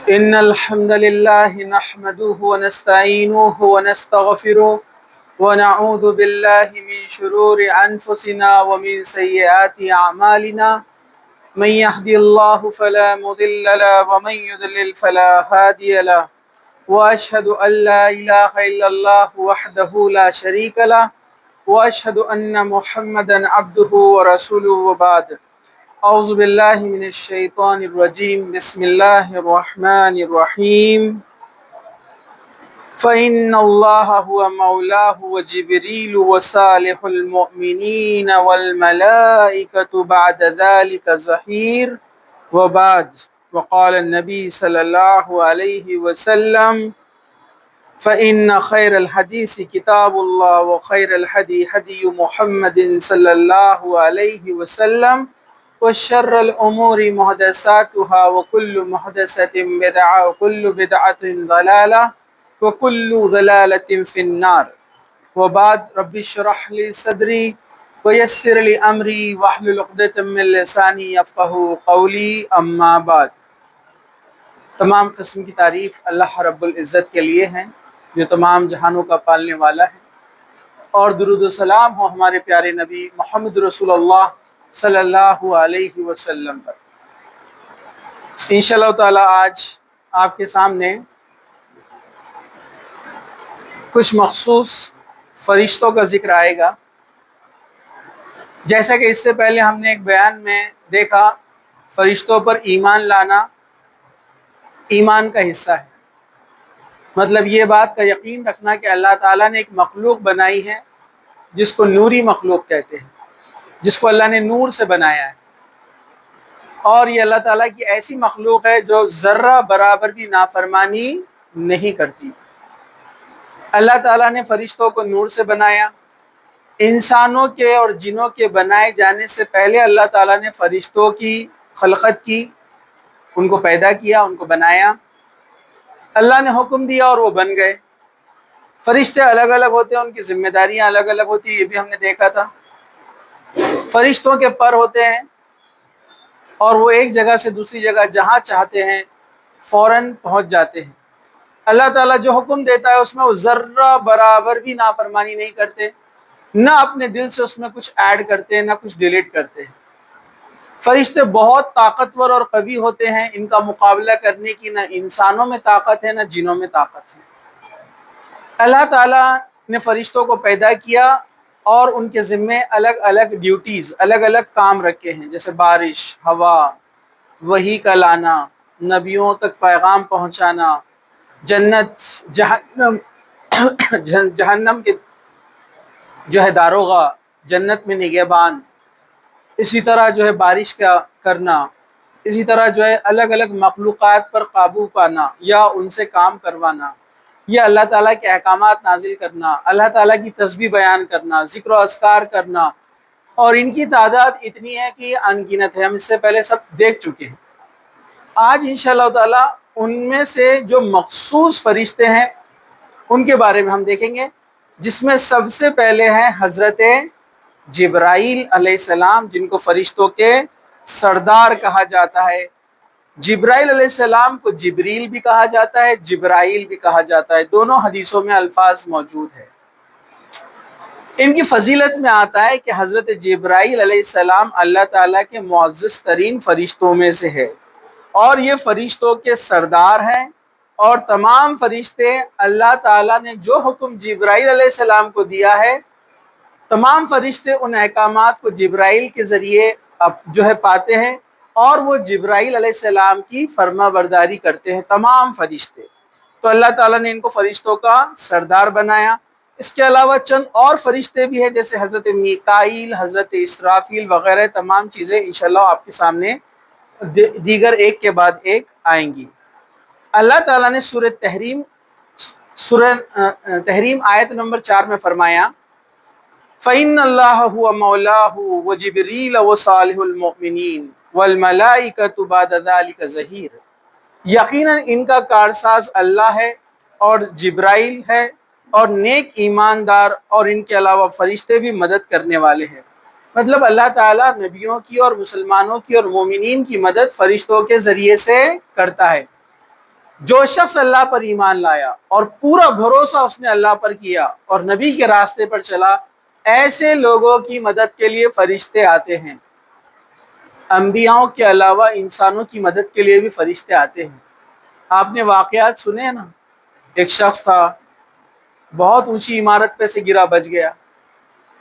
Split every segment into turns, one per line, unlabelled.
إن الحمد لله نحمده ونستعينه ونستغفره ونعوذ بالله من شرور أنفسنا ومن سيئات أعمالنا من يهدي الله فلا مضل له ومن يضلل فلا هادي له وأشهد أن لا إله إلا الله وحده لا شريك له وأشهد أن محمدا عبده ورسوله وبعد اعوذ باللہ من الشیطان الرجیم بسم اللہ الرحمن الرحیم فإن اللہ هو مولاه وجبریل وصالح المؤمنین والملائکة بعد ذلك ظہیر وبعد وقال النبی صلی اللہ علیہ وسلم فإن خیر الحدیث کتاب اللہ وخیر الحدی حدی محمد صلی اللہ علیہ وسلم وشر الامور محدثاتها وكل محدثة بدعة وكل بدعة ضلالة وكل ضلالة في النار وبعد رب اشرح لي صدري ويسر لي امري واحلل عقدة من لساني يفقهوا قولي اما بعد۔ تمام قسم کی تعریف اللہ رب العزت کے لیے ہیں جو تمام جہانوں کا پالنے والا ہے، اور درود و سلام ہو ہمارے پیارے نبی محمد رسول اللہ صلی اللہ علیہ وسلم پر۔ انشاءاللہ تعالی آج آپ کے سامنے کچھ مخصوص فرشتوں کا ذکر آئے گا۔ جیسا کہ اس سے پہلے ہم نے ایک بیان میں دیکھا، فرشتوں پر ایمان لانا ایمان کا حصہ ہے، مطلب یہ بات کا یقین رکھنا کہ اللہ تعالیٰ نے ایک مخلوق بنائی ہے جس کو نوری مخلوق کہتے ہیں، جس کو اللہ نے نور سے بنایا ہے، اور یہ اللہ تعالیٰ کی ایسی مخلوق ہے جو ذرہ برابر بھی نافرمانی نہیں کرتی۔ اللہ تعالیٰ نے فرشتوں کو نور سے بنایا۔ انسانوں کے اور جنوں کے بنائے جانے سے پہلے اللہ تعالیٰ نے فرشتوں کی خلقت کی، ان کو پیدا کیا، ان کو بنایا۔ اللہ نے حکم دیا اور وہ بن گئے۔ فرشتے الگ الگ ہوتے ہیں، ان کی ذمہ داریاں الگ الگ ہوتی ہیں، یہ بھی ہم نے دیکھا تھا۔ فرشتوں کے پر ہوتے ہیں اور وہ ایک جگہ سے دوسری جگہ جہاں چاہتے ہیں فوراً پہنچ جاتے ہیں۔ اللہ تعالیٰ جو حکم دیتا ہے اس میں وہ ذرہ برابر بھی نافرمانی نہیں کرتے، نہ اپنے دل سے اس میں کچھ ایڈ کرتے ہیں، نہ کچھ ڈیلیٹ کرتے ہیں۔ فرشتے بہت طاقتور اور قوی ہوتے ہیں، ان کا مقابلہ کرنے کی نہ انسانوں میں طاقت ہے نہ جنوں میں طاقت ہے۔ اللہ تعالیٰ نے فرشتوں کو پیدا کیا اور ان کے ذمے الگ الگ ڈیوٹیز، الگ الگ کام رکھے ہیں، جیسے بارش، ہوا، وحی کا لانا، نبیوں تک پیغام پہنچانا، جنت جہنم کے جو ہے داروغہ، جنت میں نگہبان، اسی طرح جو ہے بارش کا کرنا، اسی طرح جو ہے الگ الگ مخلوقات پر قابو پانا یا ان سے کام کروانا، یہ اللہ تعالیٰ کے احکامات نازل کرنا، اللہ تعالیٰ کی تسبیح بیان کرنا، ذکر و اذکار کرنا، اور ان کی تعداد اتنی ہے کہ ان گنت ہے، ہم اس سے پہلے سب دیکھ چکے ہیں۔ آج انشاءاللہ تعالیٰ ان میں سے جو مخصوص فرشتے ہیں ان کے بارے میں ہم دیکھیں گے، جس میں سب سے پہلے ہے حضرت جبرائیل علیہ السلام، جن کو فرشتوں کے سردار کہا جاتا ہے۔ جبرائیل علیہ السلام کو جبریل بھی کہا جاتا ہے، جبرائیل بھی کہا جاتا ہے، دونوں حدیثوں میں الفاظ موجود ہے۔ ان کی فضیلت میں آتا ہے کہ حضرت جبرائیل علیہ السلام اللہ تعالیٰ کے معزز ترین فرشتوں میں سے ہے، اور یہ فرشتوں کے سردار ہیں، اور تمام فرشتے اللہ تعالیٰ نے جو حکم جبرائیل علیہ السلام کو دیا ہے، تمام فرشتے ان احکامات کو جبرائیل کے ذریعے جو ہے پاتے ہیں، اور وہ جبرائیل علیہ السلام کی فرما برداری کرتے ہیں تمام فرشتے۔ تو اللہ تعالیٰ نے ان کو فرشتوں کا سردار بنایا۔ اس کے علاوہ چند اور فرشتے بھی ہیں، جیسے حضرت میکائیل، حضرت اسرافیل وغیرہ، تمام چیزیں انشاءاللہ آپ کے سامنے دیگر ایک کے بعد ایک آئیں گی۔ اللہ تعالیٰ نے سورہ تحریم آیت نمبر 4 میں فرمایا فَإِنَّ اللَّهَ هُوَ مَوْلَاهُ وَجِبْرِيلَ وَصَالِحُ الْمُؤْمِنِينَ وَالْمَلَائِكَةُ بَعْدَ ذَلِكَ ظَهِيرٌ، یقیناً ان کا کارساز اللہ ہے اور جبرائیل ہے، اور نیک ایماندار اور ان کے علاوہ فرشتے بھی مدد کرنے والے ہیں۔ مطلب اللہ تعالیٰ نبیوں کی اور مسلمانوں کی اور مومنین کی مدد فرشتوں کے ذریعے سے کرتا ہے۔ جو شخص اللہ پر ایمان لایا اور پورا بھروسہ اس نے اللہ پر کیا اور نبی کے راستے پر چلا، ایسے لوگوں کی مدد کے لیے فرشتے آتے ہیں۔ انبیاؤں کے علاوہ انسانوں کی مدد کے لیے بھی فرشتے آتے ہیں۔ آپ نے واقعات سنے ہیں نا، ایک شخص تھا، بہت اونچی عمارت پہ سے گرا، بچ گیا۔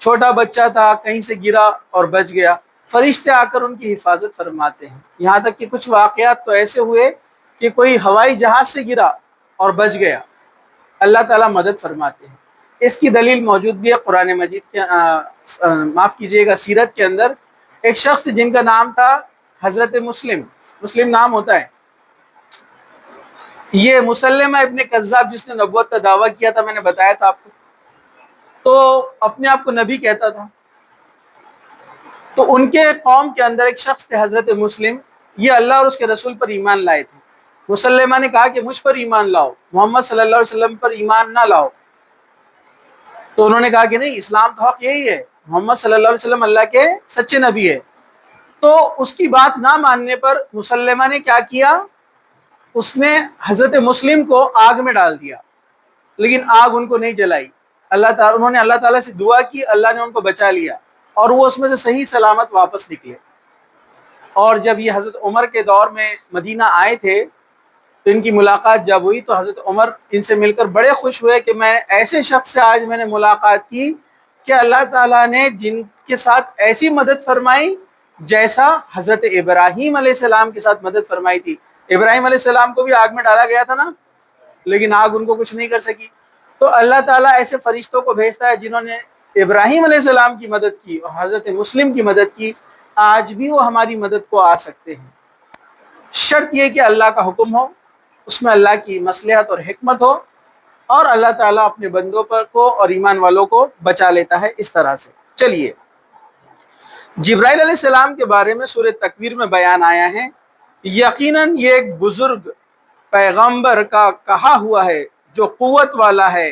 چھوٹا بچہ تھا، کہیں سے گرا اور بچ گیا۔ فرشتے آ کر ان کی حفاظت فرماتے ہیں۔ یہاں تک کہ کچھ واقعات تو ایسے ہوئے کہ کوئی ہوائی جہاز سے گرا اور بچ گیا، اللہ تعالیٰ مدد فرماتے ہیں۔ اس کی دلیل موجود بھی ہے قرآن مجید کے معاف کیجیے گا سیرت کے اندر۔ ایک شخص جن کا نام تھا حضرت مسلم نام ہوتا ہے، یہ مسلمہ ابن کذاب جس نے نبوت کا دعویٰ کیا تھا، میں نے بتایا تھا آپ کو، تو اپنے آپ کو نبی کہتا تھا۔ تو ان کے قوم کے اندر ایک شخص تھے حضرت مسلم، یہ اللہ اور اس کے رسول پر ایمان لائے تھے۔ مسلمہ نے کہا کہ مجھ پر ایمان لاؤ، محمد صلی اللہ علیہ وسلم پر ایمان نہ لاؤ۔ تو انہوں نے کہا کہ نہیں، اسلام تو حق یہی ہے، محمد صلی اللہ علیہ وسلم اللہ کے سچے نبی ہے۔ تو اس کی بات نہ ماننے پر مسلمہ نے کیا کیا، اس نے حضرت مسلم کو آگ میں ڈال دیا، لیکن آگ ان کو نہیں جلائی۔ انہوں نے اللہ تعالیٰ سے دعا کی، اللہ نے ان کو بچا لیا اور وہ اس میں سے صحیح سلامت واپس نکلے۔ اور جب یہ حضرت عمر کے دور میں مدینہ آئے تھے تو ان کی ملاقات جب ہوئی تو حضرت عمر ان سے مل کر بڑے خوش ہوئے کہ میں ایسے شخص سے آج میں نے ملاقات کی کہ اللہ تعالیٰ نے جن کے ساتھ ایسی مدد فرمائی جیسا حضرت ابراہیم علیہ السلام کے ساتھ مدد فرمائی تھی۔ ابراہیم علیہ السلام کو بھی آگ میں ڈالا گیا تھا نا، لیکن آگ ان کو کچھ نہیں کر سکی۔ تو اللہ تعالیٰ ایسے فرشتوں کو بھیجتا ہے جنہوں نے ابراہیم علیہ السلام کی مدد کی اور حضرت مسلم کی مدد کی، آج بھی وہ ہماری مدد کو آ سکتے ہیں۔ شرط یہ کہ اللہ کا حکم ہو، اس میں اللہ کی مصلحت اور حکمت ہو، اور اللہ تعالیٰ اپنے بندوں پر کو اور ایمان والوں کو بچا لیتا ہے اس طرح سے۔ چلیے، جبرائیل علیہ السلام کے بارے میں سورہ تکویر میں بیان آیا ہے، یقیناً یہ ایک بزرگ پیغمبر کا کہا ہوا ہے جو قوت والا ہے،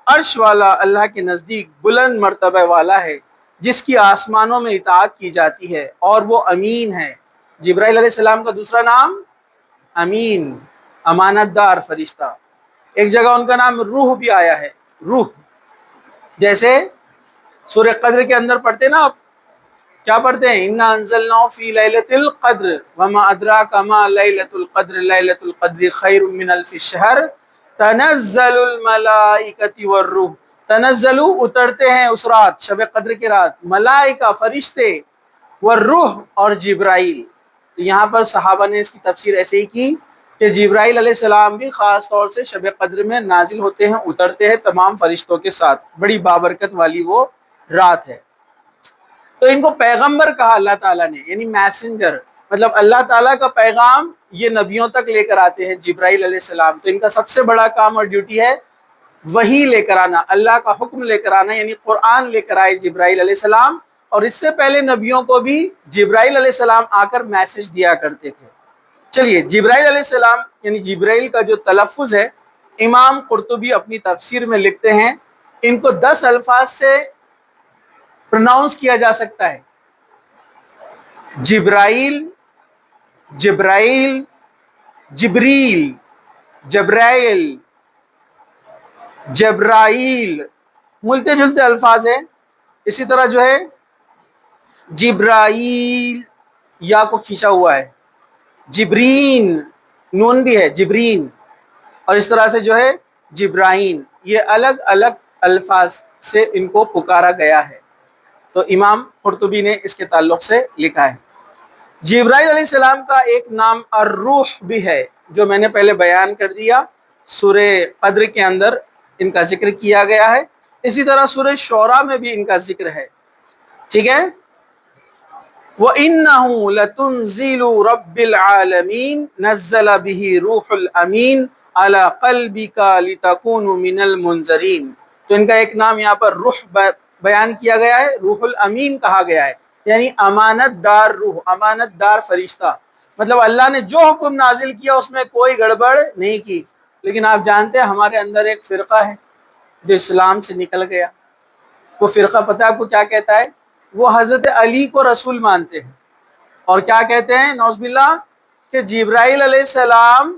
عرش والا، اللہ کے نزدیک بلند مرتبہ والا ہے، جس کی آسمانوں میں اطاعت کی جاتی ہے، اور وہ امین ہے۔ جبرائیل علیہ السلام کا دوسرا نام امین، امانت دار فرشتہ۔ ایک جگہ ان کا نام روح بھی آیا ہے، روح، جیسے سورہ قدر کے اندر پڑھتے نا آپ، کیا پڑھتے ہیں، اِنَّا أَنزَلْنَاهُ فِي لَيْلَةِ الْقَدْرِ وَمَا أَدْرَاكَ مَا لَيْلَةُ الْقَدْرِ لَيْلَةُ الْقَدْرِ خَيْرٌ مِّنَ أَلْفِ الشَّهْرِ تَنَزَّلُ الْمَلَائِكَةُ وَالرُّوحُ۔ تنزلو اترتے ہیں اس رات، شب قدر کی رات، ملائکہ فرشتے، والروح اور جبرائیل۔ تو یہاں پر صحابہ نے اس کی تفسیر ایسے ہی کی کہ جبرائیل علیہ السلام بھی خاص طور سے شب قدر میں نازل ہوتے ہیں، اترتے ہیں تمام فرشتوں کے ساتھ، بڑی بابرکت والی وہ رات ہے۔ تو ان کو پیغمبر کہا اللہ تعالیٰ نے، یعنی میسنجر، مطلب اللہ تعالیٰ کا پیغام یہ نبیوں تک لے کر آتے ہیں جبرائیل علیہ السلام۔ تو ان کا سب سے بڑا کام اور ڈیوٹی ہے وحی لے کر آنا، اللہ کا حکم لے کر آنا، یعنی قرآن لے کر آئے جبرائیل علیہ السلام۔ اور اس سے پہلے نبیوں کو بھی جبرائیل علیہ السلام آ کر میسج دیا کرتے تھے۔ چلیے، جبرائیل علیہ السلام یعنی جبرائیل کا جو تلفظ ہے، امام قرطبی اپنی تفسیر میں لکھتے ہیں ان کو 10 الفاظ سے پروناؤنس کیا جا سکتا ہے: جبرائیل، جبرائیل، جبریل، جبرائیل، جبرائیل، ملتے جلتے الفاظ ہیں۔ اسی طرح جو ہے جبرائیل، یا کو کھینچا ہوا ہے، جبرین، نون بھی ہے، جبرین، اور اس طرح سے جو ہے جبرائیل، یہ الگ الگ الفاظ سے ان کو پکارا گیا ہے۔ تو امام قرطبی نے اس کے تعلق سے لکھا ہے۔ جبرائیل علیہ السلام کا ایک نام الروح بھی ہے، جو میں نے پہلے بیان کر دیا، سورہ قدر کے اندر ان کا ذکر کیا گیا ہے۔ اسی طرح سورہ شعراء میں بھی ان کا ذکر ہے، ٹھیک ہے۔ وَإِنَّهُ لَتُنزِيلُ رَبِّ الْعَالَمِينَ نَزَّلَ بِهِ رُوحُ الْأَمِينَ عَلَى قَلْبِكَ لِتَكُونَ مِنَ الْمُنذَرِينَ۔ تو ان کا ایک نام یہاں پر روح بیان کیا گیا ہے، روح الامین کہا گیا ہے، یعنی امانت دار روح، امانت دار فرشتہ۔ مطلب اللہ نے جو حکم نازل کیا اس میں کوئی گڑبڑ نہیں کی۔ لیکن آپ جانتے ہیں ہمارے اندر ایک فرقہ ہے جو اسلام سے نکل گیا۔ وہ فرقہ پتہ ہے آپ کو کیا کہتا ہے؟ وہ حضرت علی کو رسول مانتے ہیں، اور کیا کہتے ہیں نعوذ باللہ کہ جبرائیل علیہ السلام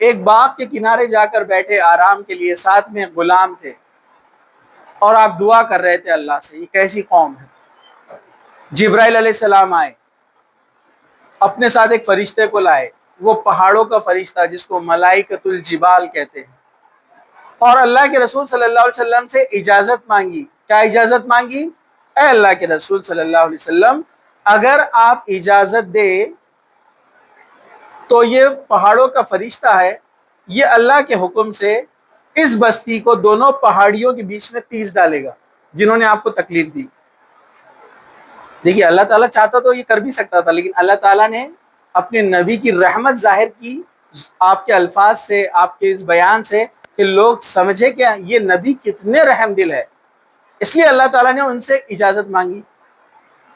ایک باغ کے کنارے جا کر بیٹھے آرام کے لیے، ساتھ میں غلام تھے، اور آپ دعا کر رہے تھے اللہ سے. یہ کیسی قوم ہے؟ جبرائیل علیہ السلام آئے، اپنے ساتھ ایک فرشتے کو لائے، وہ پہاڑوں کا فرشتہ جس کو ملائکۃ الجبال کہتے ہیں، اور اللہ کے رسول صلی اللہ علیہ وسلم سے اجازت مانگی. کیا اجازت مانگی؟ اے اللہ کے رسول صلی اللہ علیہ وسلم، اگر آپ اجازت دے تو یہ پہاڑوں کا فرشتہ ہے، یہ اللہ کے حکم سے اس بستی کو دونوں پہاڑیوں کے بیچ میں پیس ڈالے گا جنہوں نے آپ کو تکلیف دی. دیکھیے اللہ تعالیٰ چاہتا تو یہ کر بھی سکتا تھا، لیکن اللہ تعالیٰ نے اپنے نبی کی رحمت ظاہر کی آپ کے الفاظ سے، آپ کے اس بیان سے، کہ لوگ سمجھے کہ یہ نبی کتنے رحم دل ہے. اس لیے اللہ تعالیٰ نے ان سے اجازت مانگی.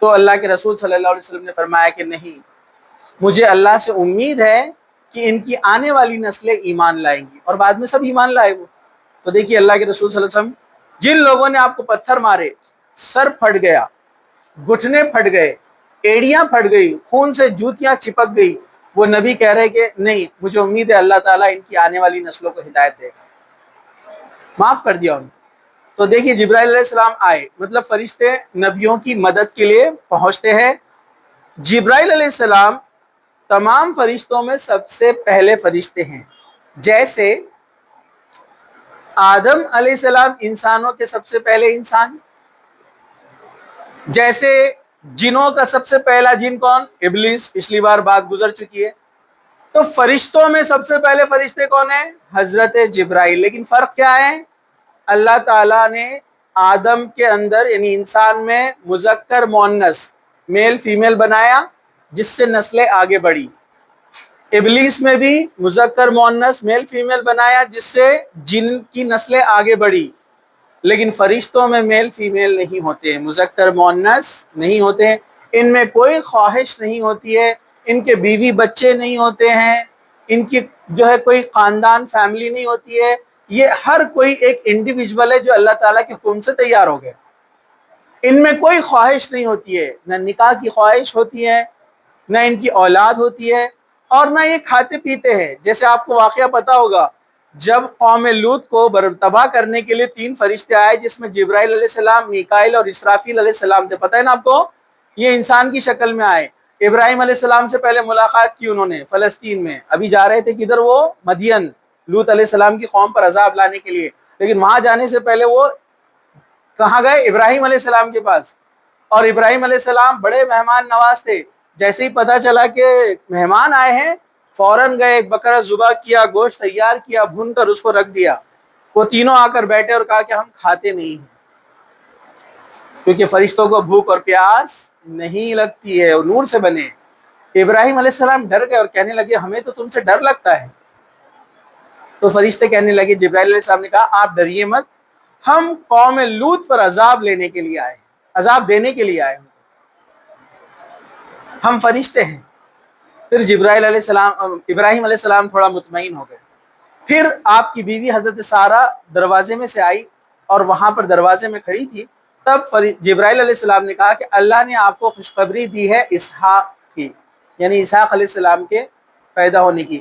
تو اللہ کے رسول صلی اللہ علیہ وسلم نے فرمایا کہ نہیں، مجھے اللہ سے امید ہے کہ ان کی آنے والی نسلیں ایمان لائیں گی، اور بعد میں سب ایمان لائے وہ. تو دیکھیے اللہ کے رسول صلی اللہ علیہ وسلم، جن لوگوں نے آپ کو پتھر مارے، سر پھٹ گیا، گھٹنے پھٹ گئے، ایڑیاں پھٹ گئی، خون سے جوتیاں چپک گئی، وہ نبی کہہ رہے کہ نہیں، مجھے امید ہے اللہ تعالیٰ ان کی آنے والی نسلوں کو ہدایت دے گا، معاف کر دیا ان کو. تو دیکھیے جبرائیل علیہ السلام آئے، مطلب فرشتے نبیوں کی مدد کے لیے پہنچتے ہیں. جبرائیل علیہ السلام تمام فرشتوں میں سب سے پہلے فرشتے ہیں. جیسے آدم علیہ السلام انسانوں کے سب سے پہلے انسان، جیسے جنوں کا سب سے پہلا جن کون؟ ابلیس، پچھلی بار بات گزر چکی ہے. تو فرشتوں میں سب سے پہلے فرشتے کون ہیں؟ حضرت جبرائیل. لیکن فرق کیا ہے؟ اللہ تعالیٰ نے آدم کے اندر یعنی انسان میں مذکر مؤنث میل فیمیل بنایا جس سے نسلیں آگے بڑھی. ابلیس میں بھی مذکر مؤنث میل فیمیل بنایا جس سے جن کی نسلیں آگے بڑھی. لیکن فرشتوں میں میل فیمیل نہیں ہوتے، مذکر مؤنث نہیں ہوتے، ان میں کوئی خواہش نہیں ہوتی ہے، ان کے بیوی بچے نہیں ہوتے ہیں، ان کی جو ہے کوئی خاندان فیملی نہیں ہوتی ہے. یہ ہر کوئی ایک انڈیویجول ہے جو اللہ تعالیٰ کے حکم سے تیار ہو گئے. ان میں کوئی خواہش نہیں ہوتی ہے، نہ نکاح کی خواہش ہوتی ہے، نہ ان کی اولاد ہوتی ہے، اور نہ یہ کھاتے پیتے ہیں. جیسے آپ کو واقعہ پتا ہوگا، جب قوم لوط کو تباہ کرنے کے لیے 3 فرشتے آئے جس میں جبرائیل علیہ السلام، میکائیل اور اسرافیل علیہ السلام تھے، پتہ ہے نا آپ کو، یہ انسان کی شکل میں آئے. ابراہیم علیہ السلام سے پہلے ملاقات کی انہوں نے فلسطین میں، ابھی جا رہے تھے کدھر؟ وہ مدین، لوط علیہ السلام کی قوم پر عذاب لانے کے لیے. لیکن وہاں جانے سے پہلے وہ کہاں گئے؟ ابراہیم علیہ السلام کے پاس. اور ابراہیم علیہ السلام بڑے مہمان نواز تھے. جیسے ہی پتہ چلا کہ مہمان آئے ہیں، فوراً گئے، ایک بکرا ذبح کیا، گوشت تیار کیا، بھون کر اس کو رکھ دیا. وہ تینوں آ کر بیٹھے اور کہا کہ ہم کھاتے نہیں ہیں، کیونکہ فرشتوں کو بھوک اور پیاس نہیں لگتی ہے، وہ نور سے بنے. ابراہیم علیہ السلام ڈر گئے اور کہنے لگے ہمیں تو تم سے ڈر لگتا ہے. تو فرشتے کہنے لگے، جبرائیل علیہ السلام نے کہا آپ ڈریے مت، ہم قوم لوط پر عذاب لینے کے لیے آئے، عذاب دینے کے لیے آئے، ہم فرشتے ہیں. پھر ابراہیم علیہ السلام تھوڑا مطمئن ہو گئے. پھر آپ کی بیوی حضرت سارہ دروازے میں سے آئی اور وہاں پر دروازے میں کھڑی تھی. تب جبرائیل علیہ السلام نے کہا کہ اللہ نے آپ کو خوشخبری دی ہے اسحاق کی، یعنی اسحاق علیہ السلام کے پیدا ہونے کی.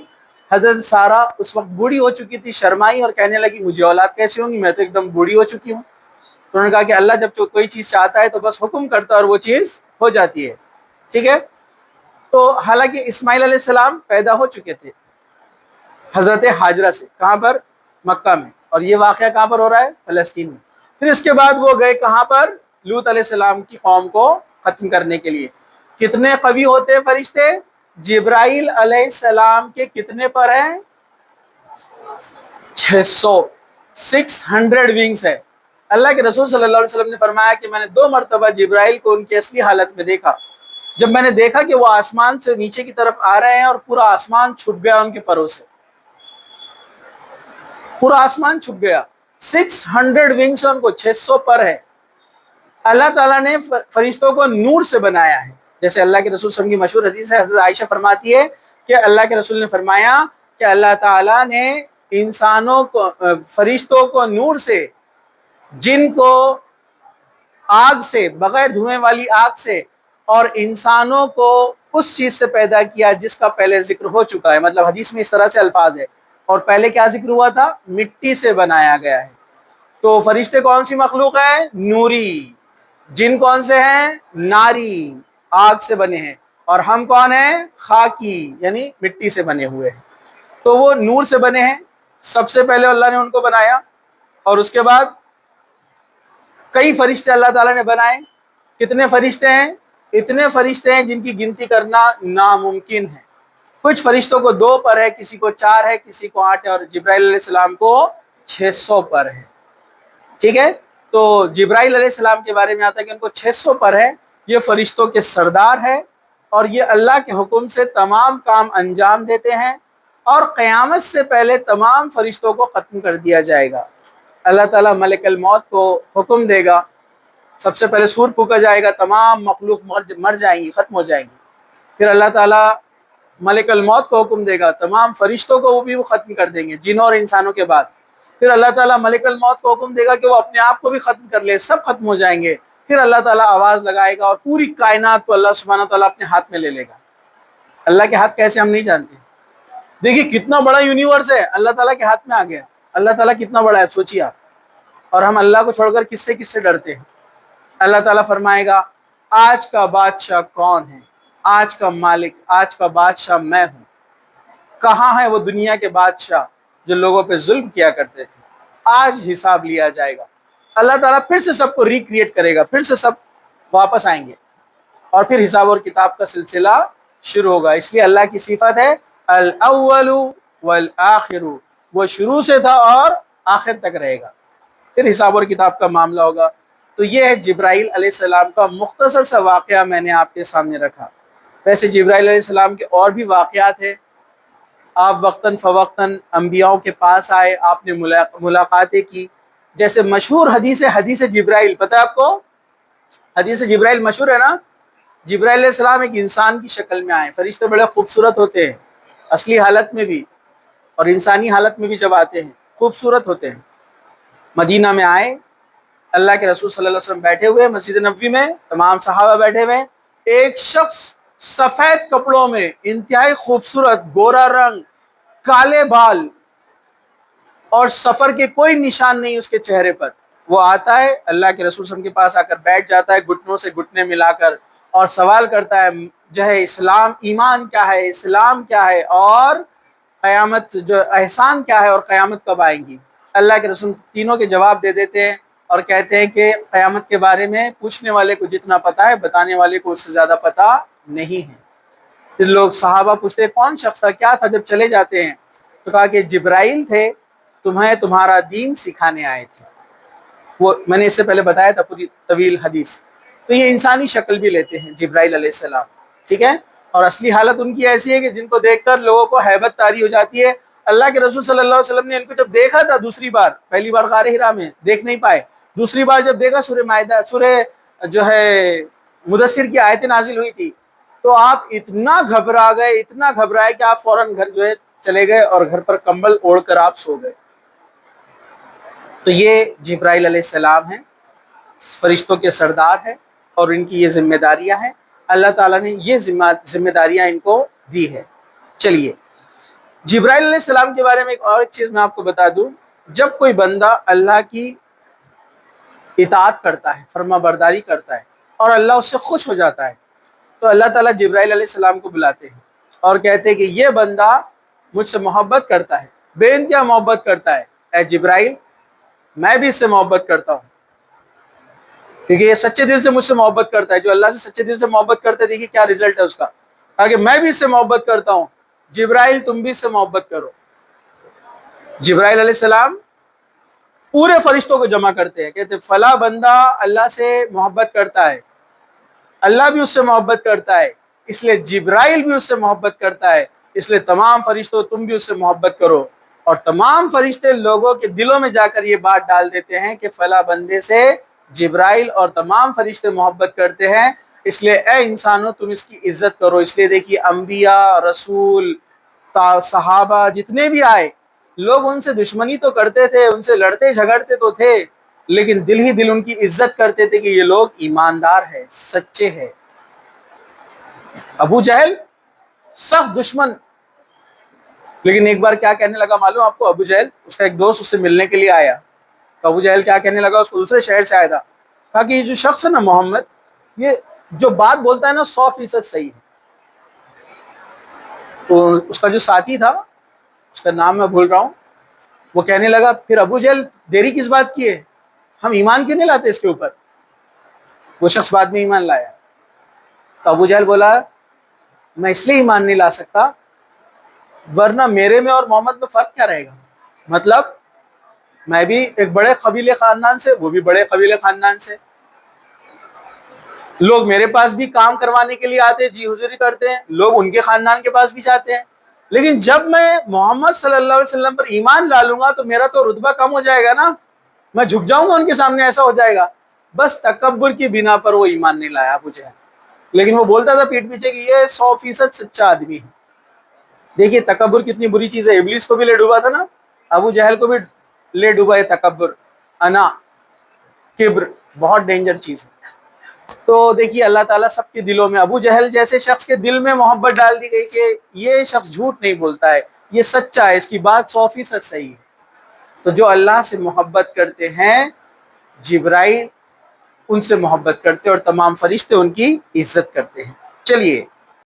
حضرت سارہ اس وقت بوڑھی ہو چکی تھی، شرمائی اور کہنے لگی مجھے اولاد کیسے ہوں گی، میں تو ایک دم بوڑھی ہو چکی ہوں. تو انہوں نے کہا کہ اللہ جب کوئی چیز چاہتا ہے تو بس حکم کرتا ہے اور وہ چیز ہو جاتی ہے. ٹھیک ہے. تو حالانکہ اسماعیل علیہ السلام پیدا ہو چکے تھے حضرت ہاجرہ سے، کہاں پر؟ مکہ میں. اور یہ واقعہ کہاں پر ہو رہا ہے؟ فلسطین میں. پھر اس کے بعد وہ گئے کہاں پر؟ لوط علیہ السلام کی قوم کو ختم کرنے کے لیے. کتنے قوی ہوتے ہیں فرشتے؟ جبرائیل علیہ السلام کے کتنے پر ہیں؟ 600 ونگز ہے. اللہ کے رسول صلی اللہ علیہ وسلم نے فرمایا کہ میں نے 2 مرتبہ جبرائیل کو ان کی اصلی حالت میں دیکھا. جب میں نے دیکھا کہ وہ آسمان سے نیچے کی طرف آ رہے ہیں اور پورا آسمان چھپ گیا ان کے پروں سے، پورا آسمان چھپ گیا. 600 ونگز ان کو، 600 پر ہے. اللہ تعالیٰ نے فرشتوں کو نور سے بنایا ہے. جیسے اللہ کے رسول صلی اللہ علیہ وسلم کی مشہور حدیث ہے، حضرت عائشہ فرماتی ہے کہ اللہ کے رسول نے فرمایا کہ اللہ تعالیٰ نے انسانوں کو، فرشتوں کو نور سے، جن کو آگ سے، بغیر دھوئیں والی آگ سے، اور انسانوں کو اس چیز سے پیدا کیا جس کا پہلے ذکر ہو چکا ہے. مطلب حدیث میں اس طرح سے الفاظ ہے اور پہلے کیا ذکر ہوا تھا؟ مٹی سے بنایا گیا ہے۔ تو فرشتے کون سی مخلوق ہے؟ نوری۔ جن کون سے ہیں؟ ناری، آگ سے بنے ہیں۔ اور ہم کون ہیں؟ خاکی، یعنی مٹی سے بنے ہوئے ہیں۔ تو وہ نور سے بنے ہیں، سب سے پہلے اللہ نے ان کو بنایا، اور اس کے بعد کئی فرشتے اللہ تعالیٰ نے بنائے۔ کتنے فرشتے ہیں؟ اتنے فرشتے ہیں جن کی گنتی کرنا ناممکن ہے۔ کچھ فرشتوں کو 2 پر ہے، کسی کو 4 ہے، کسی کو 8 ہے، اور جبرائیل علیہ السلام کو 600 پر ہے۔ ٹھیک ہے، تو جبرائیل علیہ السلام کے بارے میں آتا ہے کہ ان کو 600 پر ہے۔ یہ فرشتوں کے سردار ہے، اور یہ اللہ کے حکم سے تمام کام انجام دیتے ہیں، اور قیامت سے پہلے تمام فرشتوں کو ختم کر دیا جائے گا۔ اللہ تعالیٰ ملک الموت کو حکم دے گا، سب سے پہلے سور پھونکا جائے گا، تمام مخلوق مر جائیں گی، ختم ہو جائیں گی۔ پھر اللہ تعالیٰ ملک الموت کو حکم دے گا، تمام فرشتوں کو وہ ختم کر دیں گے، جنوں اور انسانوں کے بعد۔ پھر اللہ تعالیٰ ملک الموت کو حکم دے گا کہ وہ اپنے آپ کو بھی ختم کر لے، سب ختم ہو جائیں گے۔ پھر اللہ تعالیٰ آواز لگائے گا، اور پوری کائنات کو اللہ سبحانہ تعالیٰ اپنے ہاتھ میں لے لے گا۔ اللہ کے ہاتھ کیسے ہم نہیں جانتے۔ دیکھیے کتنا بڑا یونیورس ہے، اللہ تعالیٰ کے ہاتھ میں آ گیا۔ اللہ تعالیٰ کتنا بڑا ہے سوچیے آپ، اور ہم اللہ کو چھوڑ کر کس سے ڈرتے ہیں۔ اللہ تعالیٰ فرمائے گا آج کا بادشاہ کون ہے؟ آج کا مالک، آج کا بادشاہ میں ہوں۔ کہاں ہے وہ دنیا کے بادشاہ جو لوگوں پہ ظلم کیا کرتے تھے؟ آج حساب لیا جائے گا۔ اللہ تعالیٰ پھر سے سب کو ریکریٹ کرے گا، پھر سے سب واپس آئیں گے، اور پھر حساب اور کتاب کا سلسلہ شروع ہوگا۔ اس لیے اللہ کی صفت ہے الاول والآخر، وہ شروع سے تھا اور آخر تک رہے گا، پھر حساب اور کتاب کا معاملہ ہوگا۔ تو یہ ہے جبرائیل علیہ السلام کا مختصر سا واقعہ میں نے آپ کے سامنے رکھا۔ ویسے جبرائیل علیہ السلام کے اور بھی واقعات ہیں۔ آپ وقتاً فوقتاً انبیاؤں کے پاس آئے، آپ نے ملاقاتیں کی، جیسے مشہور حدیث جبرائیل، پتہ ہے آپ کو؟ حدیث جبرائیل مشہور ہے نا؟ جبرائیل علیہ السلام ایک انسان کی شکل میں آئے۔ فرشتے بڑے خوبصورت ہوتے ہیں، اصلی حالت میں بھی اور انسانی حالت میں بھی جب آتے ہیں خوبصورت ہوتے ہیں۔ مدینہ میں آئے، اللہ کے رسول صلی اللہ علیہ وسلم بیٹھے ہوئے مسجد نبوی میں، تمام صحابہ بیٹھے ہوئے، ایک شخص سفید کپڑوں میں، انتہائی خوبصورت، گورا رنگ، کالے بال، اور سفر کے کوئی نشان نہیں اس کے چہرے پر، وہ آتا ہے اللہ کے رسول صلی اللہ علیہ وسلم کے پاس آ کر بیٹھ جاتا ہے، گھٹنوں سے گھٹنے ملا کر، اور سوال کرتا ہے جو ہے اسلام، ایمان کیا ہے، اسلام کیا ہے، اور قیامت جو احسان کیا ہے، اور قیامت کب آئیں گی۔ اللہ کے رسول تینوں کے جواب دے دیتے ہیں، اور کہتے ہیں کہ قیامت کے بارے میں پوچھنے والے کو جتنا پتا ہے، بتانے والے کو اس سے زیادہ پتا نہیں ہے۔ پھر لوگ صحابہ پوچھتے ہیں کون شخص تھا، کیا تھا؟ جب چلے جاتے ہیں تو کہا کہ جبرائیل تھے، تمہیں تمہارا دین سکھانے آئے تھے۔ وہ میں نے اس سے پہلے بتایا تھا، پوری طویل حدیث۔ تو یہ انسانی شکل بھی لیتے ہیں جبرائیل علیہ السلام، ٹھیک ہے، اور اصلی حالت ان کی ایسی ہے کہ جن کو دیکھ کر لوگوں کو ہیبت طاری ہو جاتی ہے۔ اللہ کے رسول صلی اللہ علیہ وسلم نے ان کو جب دیکھا تھا دوسری بار، پہلی بار غار حرا میں دیکھ نہیں پائے، دوسری بار جب دیکھا سورہ مائدہ، سورہ جو ہے مدثر کی آیتیں نازل ہوئی تھی، تو آپ اتنا گھبرا گئے، اتنا گھبرائے کہ آپ فوراً گھر جو ہے چلے گئے، اور گھر پر کمبل اوڑھ کر آپ سو گئے۔ تو یہ جبرائیل علیہ السلام ہیں، فرشتوں کے سردار ہیں، اور ان کی یہ ذمہ داریاں ہیں، اللہ تعالیٰ نے یہ ذمہ داریاں ان کو دی ہے۔ چلیے جبرائیل علیہ السلام کے بارے میں ایک چیز میں آپ کو بتا دوں، جب کوئی بندہ اللہ کی اطاعت کرتا ہے، فرما برداری کرتا ہے، اور اللہ اس سے خوش ہو جاتا ہے، تو اللہ تعالیٰ جبرائیل علیہ السلام کو بلاتے ہیں اور کہتے ہیں کہ یہ بندہ مجھ سے محبت کرتا ہے، بے انتہا محبت کرتا ہے، اے جبرائیل میں بھی اس سے محبت کرتا ہوں، کیونکہ یہ سچے دل سے مجھ سے محبت کرتا ہے۔ جو اللہ سے سچے دل سے محبت کرتے ہیں، دیکھیے کیا رزلٹ ہے اس کا، کہا کہ میں بھی اس سے محبت کرتا ہوں، جبرائیل تم بھی اس سے محبت کرو۔ جبرائیل علیہ السلام پورے فرشتوں کو جمع کرتے ہیں، کہتے ہیں فلاں بندہ اللہ سے محبت کرتا ہے، اللہ بھی اس سے محبت کرتا ہے، اس لیے جبرائیل بھی اس سے محبت کرتا ہے، اس لیے تمام فرشتوں تم بھی اس سے محبت کرو۔ اور تمام فرشتے لوگوں کے دلوں میں جا کر یہ بات ڈال دیتے ہیں کہ فلاں بندے سے جبرائیل اور تمام فرشتے محبت کرتے ہیں، اس لیے اے انسانوں تم اس کی عزت کرو۔ اس لیے دیکھیے انبیاء، رسول، صحابہ جتنے بھی آئے، لوگ ان سے دشمنی تو کرتے تھے، ان سے لڑتے جھگڑتے تو تھے، لیکن دل ہی دل ان کی عزت کرتے تھے کہ یہ لوگ ایماندار ہیں، سچے ہیں۔ ابو جہل سخت دشمن، لیکن ایک بار کیا کہنے لگا معلوم آپ کو؟ ابو جہل، اس کا ایک دوست اس سے ملنے کے لیے آیا، تو ابو جہل کیا کہنے لگا؟ اس کو دوسرے شہر سے آیا تھا، کہا کہ یہ جو شخص ہے نا محمد، یہ جو بات بولتا ہے نا 100% صحیح ہے۔ تو اس کا جو ساتھی تھا، اس کا نام میں بھول رہا ہوں، وہ کہنے لگا پھر ابو جہل دیری کس بات کی ہے، ہم ایمان کیوں نہیں لاتے اس کے اوپر؟ وہ شخص بعد میں ایمان لایا۔ تو ابو جہل بولا میں اس لیے ایمان نہیں لا سکتا، ورنہ میرے میں اور محمد میں فرق کیا رہے گا؟ مطلب میں بھی ایک بڑے قبیلے خاندان سے، وہ بھی بڑے قبیلے خاندان سے، لوگ میرے پاس بھی کام کروانے کے لیے آتے ہیں، جی حضوری کرتے ہیں، لوگ ان کے خاندان کے پاس بھی جاتے ہیں، لیکن جب میں محمد صلی اللہ علیہ وسلم پر ایمان لا لوں گا تو میرا تو رتبہ کم ہو جائے گا نا، میں جھک جاؤں گا ان کے سامنے، ایسا ہو جائے گا۔ بس تکبر کی بنا پر وہ ایمان نہیں لایا ابو جہل، لیکن وہ بولتا تھا پیٹ پیچھے کہ یہ 100% سچا آدمی ہے۔ دیکھیے تکبر کتنی بری چیز ہے، ابلیس کو بھی لے ڈوبا تھا نا، ابو جہل کو بھی لے ڈوبا ہے تکبر، انا، کبر، بہت ڈینجر چیز ہے۔ تو دیکھیے اللہ تعالیٰ سب کے دلوں میں ابو جہل جیسے شخص کے دل میں محبت ڈال دی گئی کہ یہ شخص جھوٹ نہیں بولتا ہے، یہ سچا ہے، اس کی بات 100% صحیح ہے۔ تو جو اللہ سے محبت کرتے ہیں، جبرائیل ان سے محبت کرتے اور تمام فرشتے ان کی عزت کرتے ہیں۔ چلیے